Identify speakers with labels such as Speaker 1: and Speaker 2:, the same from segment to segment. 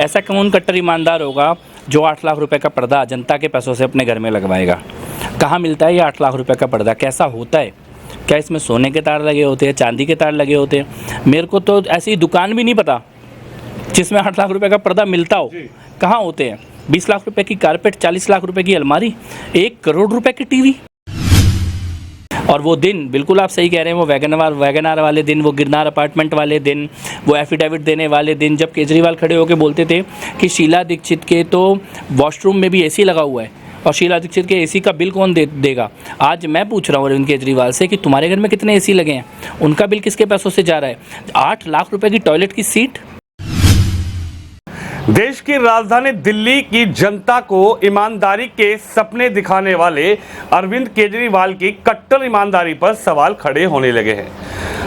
Speaker 1: ऐसा कौन कट्टर ईमानदार होगा जो 8 लाख रुपए का पर्दा जनता के पैसों से अपने घर में लगवाएगा? कहाँ मिलता है ये 8 लाख रुपए का पर्दा? कैसा होता है? क्या इसमें सोने के तार लगे होते हैं, चांदी के तार लगे होते हैं? मेरे को तो ऐसी दुकान भी नहीं पता जिसमें 8 लाख रुपए का पर्दा मिलता हो। कहाँ होते हैं? 20 लाख रुपए की कारपेट, 40 लाख रुपए की अलमारी, 1 करोड़ रुपए की टीवी। और वो दिन, बिल्कुल आप सही कह रहे हैं, वो वैगनार वाले दिन, वो गिरनार अपार्टमेंट वाले दिन, वो एफिडेविट देने वाले दिन, जब केजरीवाल खड़े होकर बोलते थे कि शीला दीक्षित के तो वॉशरूम में भी एसी लगा हुआ है और शीला दीक्षित के एसी का बिल कौन देगा। आज मैं पूछ रहा हूँ अरविंद केजरीवाल से कि तुम्हारे घर में कितने एसी लगे हैं, उनका बिल किसके पैसों से जा रहा है? 8 लाख रुपए की टॉयलेट की सीट।
Speaker 2: देश की राजधानी दिल्ली की जनता को ईमानदारी के सपने दिखाने वाले अरविंद केजरीवाल की कट्टर ईमानदारी पर सवाल खड़े होने लगे हैं।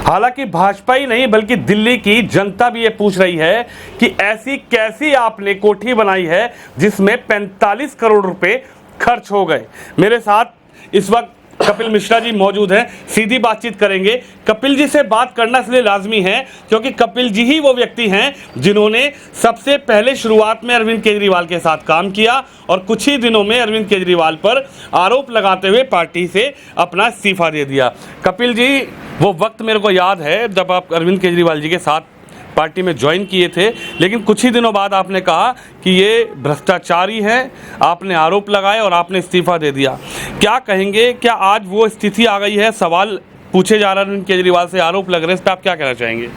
Speaker 2: हालांकि भाजपा ही नहीं बल्कि दिल्ली की जनता भी ये पूछ रही है कि ऐसी कैसी आपने कोठी बनाई है जिसमें 45 करोड़ रुपए खर्च हो गए। मेरे साथ इस वक्त कपिल मिश्रा जी मौजूद हैं, सीधी बातचीत करेंगे। कपिल जी से बात करना इसलिए लाजमी है क्योंकि कपिल जी ही वो व्यक्ति हैं जिन्होंने सबसे पहले शुरुआत में अरविंद केजरीवाल के साथ काम किया और कुछ ही दिनों में अरविंद केजरीवाल पर आरोप लगाते हुए पार्टी से अपना इस्तीफा दे दिया। कपिल जी, वो वक्त मेरे को याद है जब आप अरविंद केजरीवाल जी के साथ पार्टी में ज्वाइन किए थे, लेकिन कुछ ही दिनों बाद आपने कहा कि ये भ्रष्टाचारी है, आपने आरोप लगाए और आपने इस्तीफा दे दिया। क्या कहेंगे, क्या आज वो स्थिति आ गई है? सवाल पूछे जा रहे हैं अरविंद केजरीवाल से, आरोप लग रहे हैं, इस पर आप क्या कहना चाहेंगे?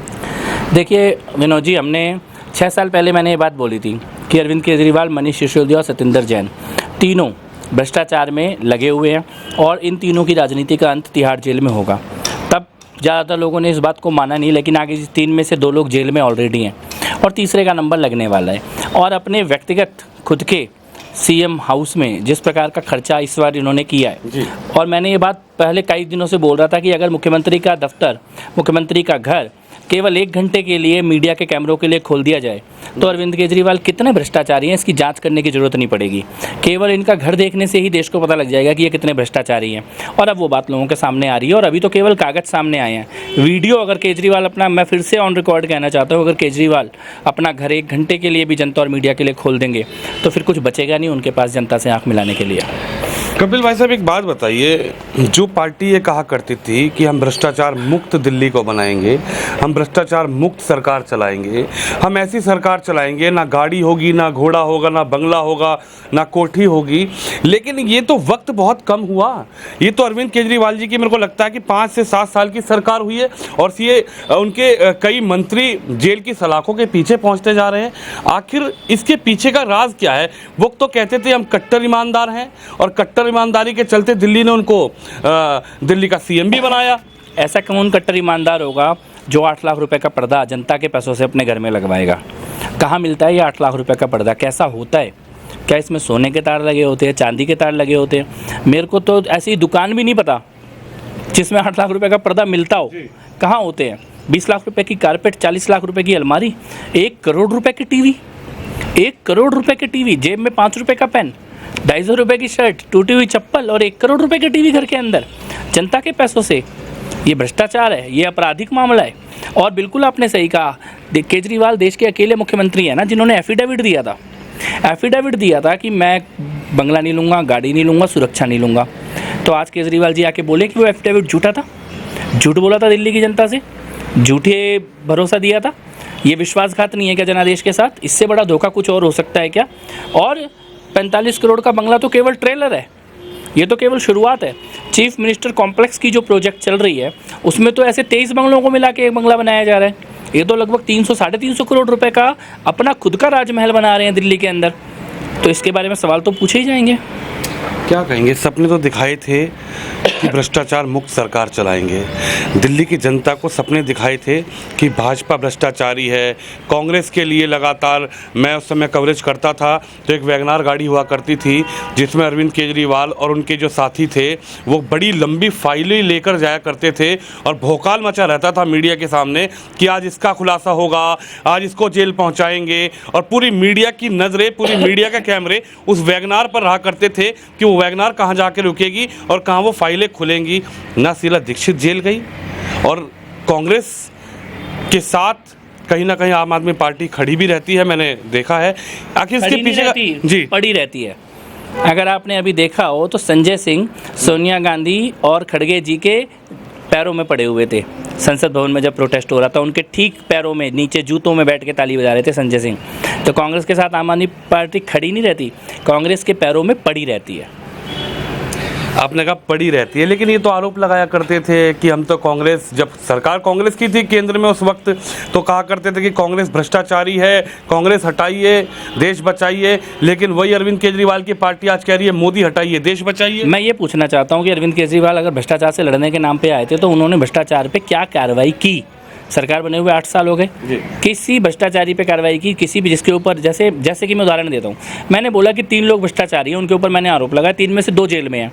Speaker 1: देखिए विनोद जी, हमने 6 साल पहले मैंने ये बात बोली थी कि अरविंद केजरीवाल, मनीष सिसोदिया और सत्येंद्र जैन तीनों भ्रष्टाचार में लगे हुए हैं और इन तीनों की राजनीति का अंत तिहाड़ जेल में होगा। तब ज़्यादातर लोगों ने इस बात को माना नहीं, लेकिन आगे 3 में से 2 लोग जेल में ऑलरेडी हैं और तीसरे का नंबर लगने वाला है। और अपने व्यक्तिगत खुद के सीएम हाउस में जिस प्रकार का खर्चा इस बार इन्होंने किया है, और मैंने ये बात पहले कई दिनों से बोल रहा था कि अगर मुख्यमंत्री का दफ्तर, मुख्यमंत्री का घर केवल 1 घंटे के लिए मीडिया के कैमरों के लिए खोल दिया जाए तो अरविंद केजरीवाल कितने भ्रष्टाचारी हैं इसकी जांच करने की जरूरत नहीं पड़ेगी। केवल इनका घर देखने से ही देश को पता लग जाएगा कि ये कितने भ्रष्टाचारी हैं। और अब वो बात लोगों के सामने आ रही है और अभी तो केवल कागज सामने आए हैं। वीडियो अगर केजरीवाल अपना, मैं फिर से ऑन रिकॉर्ड कहना चाहता हूँ, अगर केजरीवाल अपना घर 1 घंटे के लिए भी जनता और मीडिया के लिए खोल देंगे तो फिर कुछ बचेगा नहीं उनके पास जनता से आँख मिलाने के लिए।
Speaker 2: कपिल भाई साहब, एक बात बताइए, जो पार्टी ये कहा करती थी कि हम भ्रष्टाचार मुक्त दिल्ली को बनाएंगे, हम भ्रष्टाचार मुक्त सरकार चलाएंगे, हम ऐसी सरकार चलाएंगे ना गाड़ी होगी, ना घोड़ा होगा, ना बंगला होगा, ना कोठी होगी, लेकिन ये तो वक्त बहुत कम हुआ। ये तो अरविंद केजरीवाल जी की मेरे को लगता है कि 5 से 7 साल की सरकार हुई है और ये उनके कई मंत्री जेल की सलाखों के पीछे पहुँचते जा रहे हैं। आखिर इसके पीछे का राज क्या है? वो तो कहते थे हम कट्टर ईमानदार हैं और कट्टर ईमानदारी के चलते दिल्ली ने उनको दिल्ली का सीएम भी बनाया।
Speaker 1: ऐसा कौन कट्टर ईमानदार होगा जो 8 लाख रुपए का पर्दा जनता के पैसों से अपने घर में लगवाएगा? कहाँ मिलता है ये 8 लाख रुपए का पर्दा? कैसा होता है? क्या इसमें सोने के तार लगे होते हैं, चांदी के तार लगे होते हैं? मेरे को तो ऐसी दुकान भी नहीं पता जिसमें 8 लाख रुपए का पर्दा मिलता हो। कहाँ होते हैं? 20 लाख रुपए की कारपेट, 40 लाख रुपए की अलमारी, 1 करोड़ रुपए की टीवी, 1 करोड़ रुपए की टीवी, जेब में 5 रुपए का पेन, 250 रुपए की शर्ट, टूटी हुई चप्पल और 1 करोड़ रुपए की टीवी घर के अंदर जनता के पैसों से। ये भ्रष्टाचार है, ये आपराधिक मामला है। और बिल्कुल आपने सही कहा, केजरीवाल देश के अकेले मुख्यमंत्री हैं ना जिन्होंने एफिडेविट दिया था कि मैं बंगला नहीं लूँगा, गाड़ी नहीं लूँगा, सुरक्षा नहीं लूँगा। तो आज केजरीवाल जी आके बोले कि वो एफिडेविट झूठा था, झूठ बोला था दिल्ली की जनता से, झूठे भरोसा दिया था। ये विश्वासघात नहीं है क्या जनादेश के साथ? इससे बड़ा धोखा कुछ और हो सकता है क्या? और 45 करोड़ का बंगला तो केवल ट्रेलर है, ये तो केवल शुरुआत है। चीफ मिनिस्टर कॉम्प्लेक्स की जो प्रोजेक्ट चल रही है उसमें तो ऐसे 23 बंगलों को मिला के एक बंगला बनाया जा रहा है। ये तो लगभग 300 साढ़े 300 करोड़ रुपए का अपना खुद का राजमहल बना रहे हैं दिल्ली के अंदर। तो इसके बारे में सवाल तो पूछे ही जाएंगे।
Speaker 2: क्या कहेंगे? सपने तो दिखाए थे कि भ्रष्टाचार मुक्त सरकार चलाएंगे, दिल्ली की जनता को सपने दिखाए थे कि भाजपा भ्रष्टाचारी है। कांग्रेस के लिए लगातार मैं उस समय कवरेज करता था तो एक वैगनार गाड़ी हुआ करती थी जिसमें अरविंद केजरीवाल और उनके जो साथी थे वो बड़ी लंबी फाइलें लेकर जाया करते थे और भौकाल मचा रहता था मीडिया के सामने कि आज इसका खुलासा होगा, आज इसको जेल पहुंचाएंगे। और पूरी मीडिया की नज़रें, पूरी मीडिया के कैमरे उस वैगनार पर रहा करते थे कि वो वैगनार कहाँ जाके रुकेगी और कहाँ वो फाइलें खुलेंगी। ना शीला दीक्षित जेल गई और कांग्रेस के साथ कहीं ना कहीं आम आदमी पार्टी खड़ी भी रहती है, मैंने देखा है। आखिर इसके पीछे का जी
Speaker 1: पड़ी रहती है। अगर आपने अभी देखा हो तो संजय सिंह सोनिया गांधी और खड़गे जी के पैरों में पड़े हुए थे। संसद भवन में जब प्रोटेस्ट हो रहा था, उनके ठीक पैरों में नीचे जूतों में बैठ के ताली बजा रहे थे संजय सिंह। तो कांग्रेस के साथ आम आदमी पार्टी खड़ी नहीं रहती, कांग्रेस के पैरों में पड़ी रहती है।
Speaker 2: आपने कहा पड़ी रहती है, लेकिन ये तो आरोप लगाया करते थे कि हम तो कांग्रेस, जब सरकार कांग्रेस की थी केंद्र में उस वक्त, तो कहा करते थे कि कांग्रेस भ्रष्टाचारी है, कांग्रेस हटाइए, देश बचाइए। लेकिन वही अरविंद केजरीवाल की पार्टी आज कह रही है मोदी हटाइए, देश बचाइए।
Speaker 1: मैं ये पूछना चाहता हूँ कि अरविंद केजरीवाल अगर भ्रष्टाचार से लड़ने के नाम पे आए थे तो उन्होंने भ्रष्टाचार पे क्या कार्रवाई की? सरकार बने हुए 8 साल हो गए, किसी भ्रष्टाचारी पे कार्रवाई की? किसी भी जिसके ऊपर, जैसे कि मैं उदाहरण देता हूँ, मैंने बोला कि 3 लोग भ्रष्टाचारी हैं, उनके ऊपर मैंने आरोप लगाया, 3 में से 2 जेल में हैं।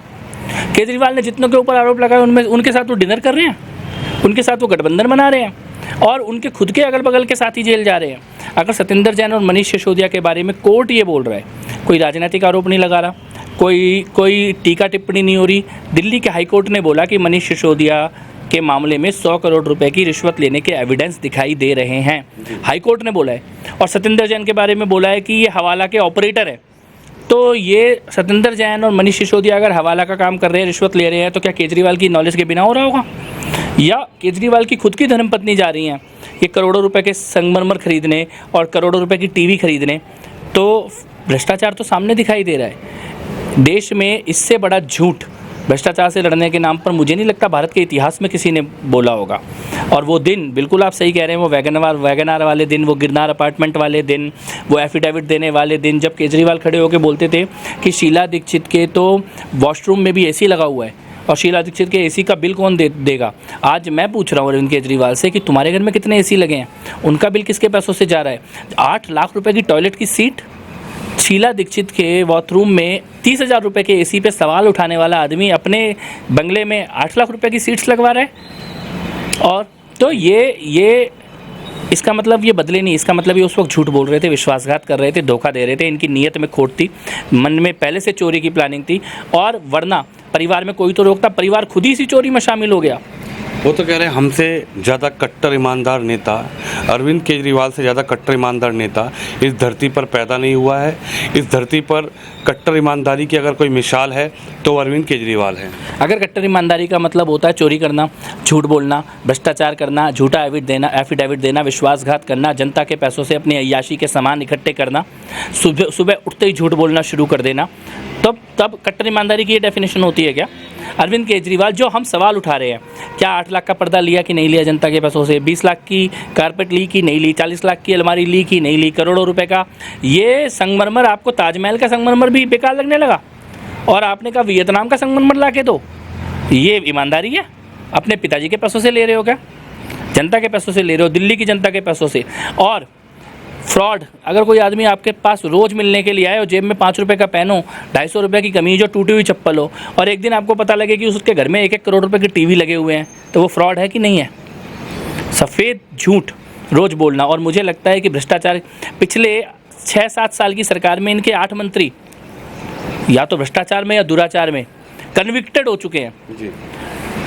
Speaker 1: केजरीवाल ने जितनों के ऊपर आरोप लगाए उनमें उनके साथ वो डिनर कर रहे हैं, उनके साथ वो गठबंधन बना रहे हैं और उनके खुद के अगल बगल के साथ ही जेल जा रहे हैं। अगर सत्येंद्र जैन और मनीष सिसोदिया के बारे में कोर्ट ये बोल रहा है, कोई राजनीतिक आरोप नहीं लगा रहा, कोई टीका टिप्पणी नहीं हो रही। दिल्ली के हाईकोर्ट ने बोला कि मनीष सिसोदिया के मामले में 100 करोड़ रुपए की रिश्वत लेने के एविडेंस दिखाई दे रहे हैं, हाईकोर्ट ने बोला है। और सत्येंद्र जैन के बारे में बोला है कि ये हवाला के ऑपरेटर है। तो ये सत्येंद्र जैन और मनीष सिसोदिया अगर हवाला का काम कर रहे हैं, रिश्वत ले रहे हैं, तो क्या केजरीवाल की नॉलेज के बिना हो रहा होगा? या केजरीवाल की खुद की धर्मपत्नी जा रही हैं ये करोड़ों रुपए के संगमरमर खरीदने और करोड़ों रुपए की टीवी खरीदने? तो भ्रष्टाचार तो सामने दिखाई दे रहा है। देश में इससे बड़ा झूठ भ्रष्टाचार से लड़ने के नाम पर मुझे नहीं लगता भारत के इतिहास में किसी ने बोला होगा। और वो दिन, बिल्कुल आप सही कह रहे हैं, वो वैगनार वाले दिन, वो गिरनार अपार्टमेंट वाले दिन, वो एफिडेविट देने वाले दिन, जब केजरीवाल खड़े होकर बोलते थे कि शीला दीक्षित के तो वॉशरूम में भी एसी लगा हुआ है और शीला दीक्षित के एसी का बिल कौन देगा? आज मैं पूछ रहा हूँ अरविंद केजरीवाल से कि तुम्हारे घर में कितने एसी लगे हैं, उनका बिल किसके पैसों से जा रहा है? 8 लाख रुपए की टॉयलेट की सीट, शीला दीक्षित के बाथरूम में 30,000 रुपये के एसी पे सवाल उठाने वाला आदमी अपने बंगले में 8 लाख रुपए की सीट्स लगवा रहा है। और तो ये इसका मतलब ये बदले नहीं, इसका मतलब ये उस वक्त झूठ बोल रहे थे, विश्वासघात कर रहे थे, धोखा दे रहे थे, इनकी नीयत में खोट थी, मन में पहले से चोरी की प्लानिंग थी। और वरना परिवार में कोई तो रोकता, परिवार खुद ही इसी चोरी में शामिल हो गया।
Speaker 2: वो तो कह रहे हैं हमसे ज़्यादा कट्टर ईमानदार नेता, अरविंद केजरीवाल से ज़्यादा कट्टर ईमानदार नेता इस धरती पर पैदा नहीं हुआ है। इस धरती पर कट्टर ईमानदारी की अगर कोई मिसाल है तो अरविंद केजरीवाल है।
Speaker 1: अगर कट्टर ईमानदारी का मतलब होता है चोरी करना, झूठ बोलना, भ्रष्टाचार करना, झूठा एफिडेविट देना, विश्वासघात करना, जनता के पैसों से अपनी अय्याशी के सामान इकट्ठे करना, सुबह उठते ही झूठ बोलना शुरू कर देना, तब कट्टर ईमानदारी की ये डेफिनेशन होती है क्या? अरविंद केजरीवाल, जो हम सवाल उठा रहे हैं, क्या 8 लाख का पर्दा लिया कि नहीं लिया जनता के पैसों से? 20 लाख की कारपेट ली कि नहीं ली? 40 लाख की अलमारी ली कि नहीं ली? करोड़ों रुपए का ये संगमरमर, आपको ताजमहल का संगमरमर भी बेकार लगने लगा और आपने कहा वियतनाम का संगमरमर ला के दो। ये ईमानदारी है? अपने पिताजी के पैसों से ले रहे हो क्या? जनता के पैसों से ले रहे हो, दिल्ली की जनता के पैसों से। और फ्रॉड, अगर कोई आदमी आपके पास रोज़ मिलने के लिए आए और जेब में 5 रुपये का पेन हो, 250 रुपये की कमीज हो, टूटी हुई चप्पल हो, और एक दिन आपको पता लगे कि उसके घर में 1-1 करोड़ रुपए की टीवी लगे हुए हैं, तो वो फ्रॉड है कि नहीं है? सफ़ेद झूठ रोज़ बोलना। और मुझे लगता है कि भ्रष्टाचार, पिछले 6-7 साल की सरकार में इनके 8 मंत्री या तो भ्रष्टाचार में या दुराचार में कन्विक्टेड हो चुके हैं जी।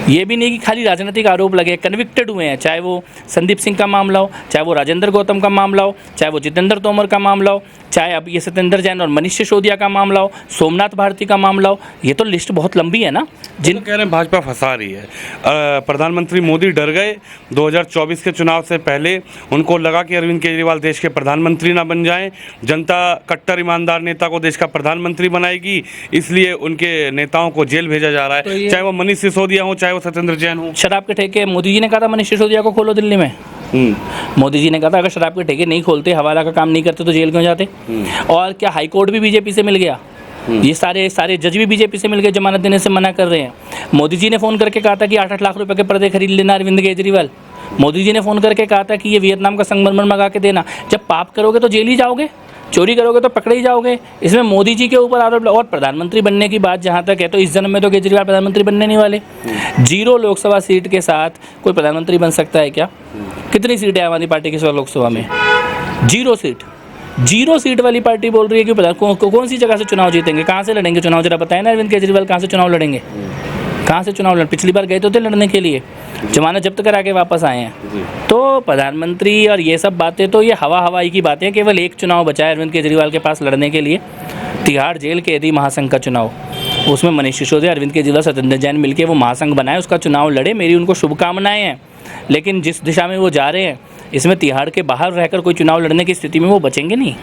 Speaker 1: ये भी नहीं कि खाली राजनीतिक आरोप लगे, कन्विक्टेड हुए हैं। चाहे वो संदीप सिंह का मामला हो, चाहे वो राजेंद्र गौतम का मामला हो, चाहे वो जितेंद्र तोमर का मामला हो, चाहे अब ये सत्येंद्र जैन और मनीष सिसोदिया का मामला हो, सोमनाथ भारती का मामला हो। ये तो लिस्ट बहुत लंबी है ना। जिन
Speaker 2: कह रहे हैं भाजपा फंसा रही है। प्रधानमंत्री मोदी डर गए 2024 के चुनाव से पहले, उनको लगा कि अरविंद केजरीवाल देश के प्रधानमंत्री ना बन जाएं, जनता कट्टर ईमानदार नेता को देश का प्रधानमंत्री बनाएगी, इसलिए उनके नेताओं को जेल भेजा जा रहा है, तो चाहे वो मनीष सिसोदिया हो, चाहे वो सत्येंद्र जैन हो।
Speaker 1: शराब के ठेके मोदी जी ने कहा था मनीष सिसोदिया को खोलो दिल्ली में। मोदी जी ने कहा था अगर शराब के ठेके नहीं खोलते, हवाला का काम नहीं करते तो जेल क्यों जाते? और क्या हाईकोर्ट भी बीजेपी से मिल गया? ये सारे जज भी बीजेपी से मिल गए, जमानत देने से मना कर रहे हैं। मोदी जी ने फ़ोन करके कहा था कि 8-8 लाख रुपए के पर्दे खरीद लेना अरविंद केजरीवाल। मोदी जी ने फ़ोन करके कहा था कि ये वियतनाम का संगमरमर मंगा के देना। जब पाप करोगे तो जेल ही जाओगे, चोरी करोगे तो पकड़े ही जाओगे। इसमें मोदी जी के ऊपर आरोप। और प्रधानमंत्री बनने की बात जहाँ तक है, तो इस जन्म में तो केजरीवाल प्रधानमंत्री बनने नहीं वाले। 0 लोकसभा सीट के साथ कोई प्रधानमंत्री बन सकता है क्या? कितनी सीट है आम आदमी पार्टी की लोकसभा में? 0 सीट। 0 सीट वाली पार्टी बोल रही है कि कौन सी जगह से चुनाव जीतेंगे, कहाँ से लड़ेंगे चुनाव? जरा बताएं ना अरविंद केजरीवाल, कहाँ से चुनाव लड़ेंगे? कहाँ से चुनाव लड़? पिछली बार गए तो थे लड़ने के लिए। जमानत जब्त करा के वापस आए हैं। तो प्रधानमंत्री और ये सब बातें तो ये हवाई की बातें हैं। केवल एक चुनाव बचा है अरविंद केजरीवाल के पास लड़ने के लिए, तिहाड़ जेल कैदी महासंघ का चुनाव। उसमें मनीष सिसोदिया, अरविंद केजरीवाल, सत्येंद्र जैन मिलकर वो महासंघ बनाए, उसका चुनाव लड़े। मेरी उनको शुभकामनाएं हैं। लेकिन जिस दिशा में वो जा रहे हैं, इसमें तिहाड़ के बाहर रहकर कोई चुनाव लड़ने की स्थिति में वो बचेंगे नहीं।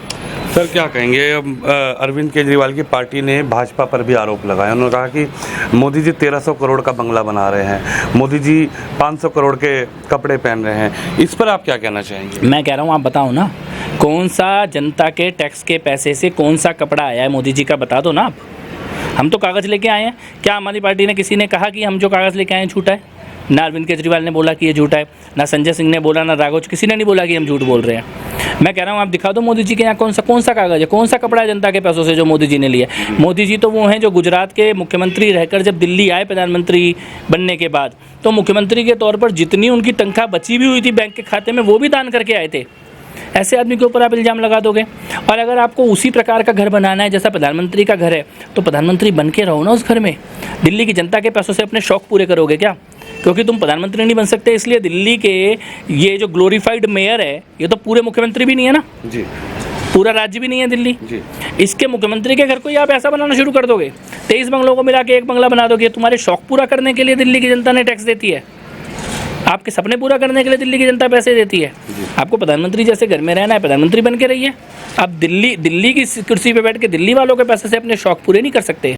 Speaker 2: सर क्या कहेंगे, अरविंद केजरीवाल की पार्टी ने भाजपा पर भी आरोप लगाया। उन्होंने कहा कि मोदी जी 1300 करोड़ का बंगला बना रहे हैं, मोदी जी 500 करोड़ के कपड़े पहन रहे हैं। इस पर आप क्या कहना चाहेंगे?
Speaker 1: मैं कह रहा हूँ आप बताओ ना, कौन सा जनता के टैक्स के पैसे से कौन सा कपड़ा आया है मोदी जी का, बता दो ना आप। हम तो कागज़ लेके आए हैं। क्या हमारी पार्टी ने किसी ने कहा कि हम जो कागज़ लेके आए हैं झूठा है? ना अरविंद केजरीवाल ने बोला कि ये झूठा है, ना संजय सिंह ने बोला, ना राघव, किसी ने नहीं बोला कि हम झूठ बोल रहे हैं। मैं कह रहा हूँ आप दिखा दो मोदी जी के यहाँ कौन सा कागज़ है, कौन सा कपड़ा है जनता के पैसों से जो मोदी जी ने लिया। मोदी जी तो वो हैं जो गुजरात के मुख्यमंत्री रहकर जब दिल्ली आए प्रधानमंत्री बनने के बाद, तो मुख्यमंत्री के तौर पर जितनी उनकी तनख्वाह बची भी हुई थी बैंक के खाते में, वो भी दान करके आए थे। ऐसे आदमी के ऊपर आप इल्ज़ाम लगा दोगे। और अगर आपको उसी प्रकार का घर बनाना है जैसा प्रधानमंत्री का घर है, तो प्रधानमंत्री बन के रहो ना उस घर में। दिल्ली की जनता के पैसों से अपने शौक पूरे करोगे क्या? क्योंकि तुम प्रधानमंत्री नहीं बन सकते, इसलिए दिल्ली के ये जो ग्लोरीफाइड मेयर है, ये तो पूरे मुख्यमंत्री भी नहीं है ना जी, पूरा राज्य भी नहीं है दिल्ली जी। इसके मुख्यमंत्री के घर को ही आप ऐसा बनाना शुरू कर दोगे, 23 बंगलों को मिला के एक बंगला बना दोगे। तुम्हारे शौक पूरा करने के लिए दिल्ली की जनता ने टैक्स देती है, आपके सपने पूरा करने के लिए दिल्ली की जनता पैसे देती है। आपको प्रधानमंत्री जैसे घर में रहना है, प्रधानमंत्री बन के रहिए। आप दिल्ली की कुर्सी पे बैठ के दिल्ली वालों के पैसे से अपने शौक पूरे नहीं कर सकते।